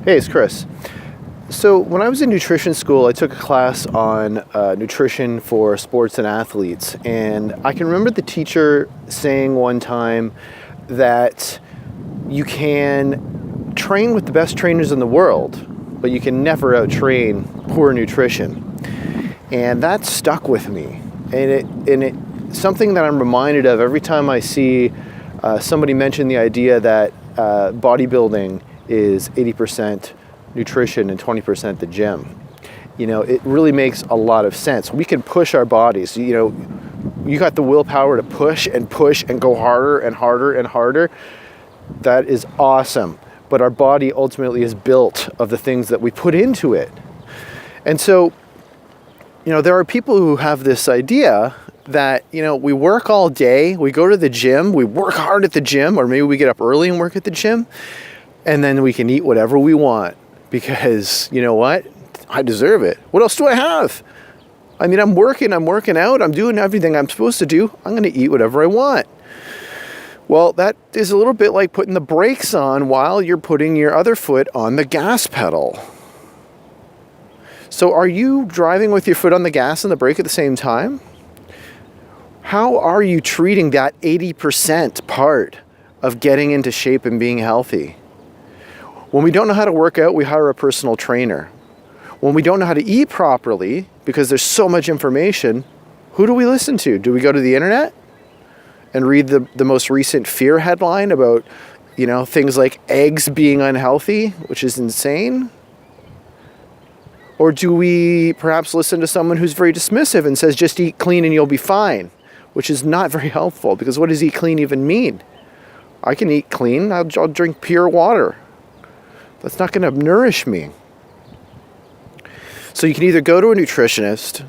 Hey, it's Chris. So when I was in nutrition school, I took a class on nutrition for sports and athletes. And I can remember the teacher saying one time that you can train with the best trainers in the world, but you can never out-train poor nutrition. And that stuck with me. And it's something that I'm reminded of every time I see somebody mention the idea that bodybuilding is 80% nutrition and 20% the gym. You know, it really makes a lot of sense. We can push our bodies. You know, you got the willpower to push and go harder and harder and harder. That is awesome. But our body ultimately is built of the things that we put into it. And so, you know, there are people who have this idea that, you know, we work all day, we go to the gym, we work hard at the gym, or maybe we get up early and work at the gym, and then we can eat whatever we want because, you know what? I deserve it. What else do I have? I mean, I'm working out, I'm doing everything I'm supposed to do. I'm going to eat whatever I want. Well, that is a little bit like putting the brakes on while you're putting your other foot on the gas pedal. So are you driving with your foot on the gas and the brake at the same time? How are you treating that 80% part of getting into shape and being healthy? When we don't know how to work out, we hire a personal trainer. When we don't know how to eat properly, because there's so much information, who do we listen to? Do we go to the internet and read the most recent fear headline about, you know, things like eggs being unhealthy, which is insane? Or do we perhaps listen to someone who's very dismissive and says, just eat clean and you'll be fine, which is not very helpful, because what does eat clean even mean? I can eat clean, I'll drink pure water. That's not going to nourish me. So you can either go to a nutritionist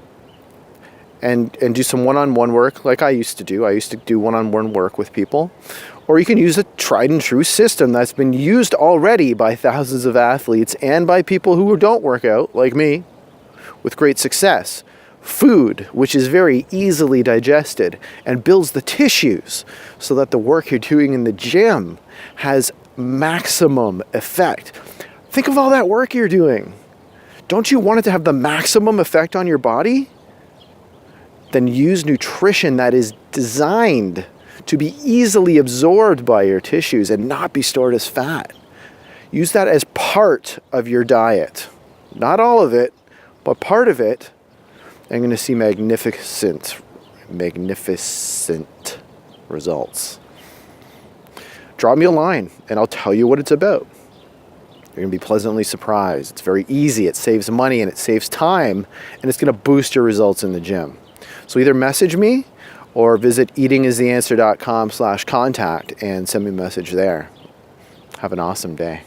and do some one-on-one work like I used to do. I used to do one-on-one work with people. Or you can use a tried and true system that's been used already by thousands of athletes and by people who don't work out, like me, with great success. Food, which is very easily digested and builds the tissues so that the work you're doing in the gym has maximum effect. Think of all that work you're doing. Don't you want it to have the maximum effect on your body? Then use nutrition that is designed to be easily absorbed by your tissues and not be stored as fat. Use that as part of your diet. Not all of it, but part of it. I'm going to see magnificent results. Drop me a line and I'll tell you what it's about. You're going to be pleasantly surprised. It's very easy. It saves money and it saves time, and it's going to boost your results in the gym. So either message me or visit eatingistheanswer.com/contact and send me a message there. Have an awesome day.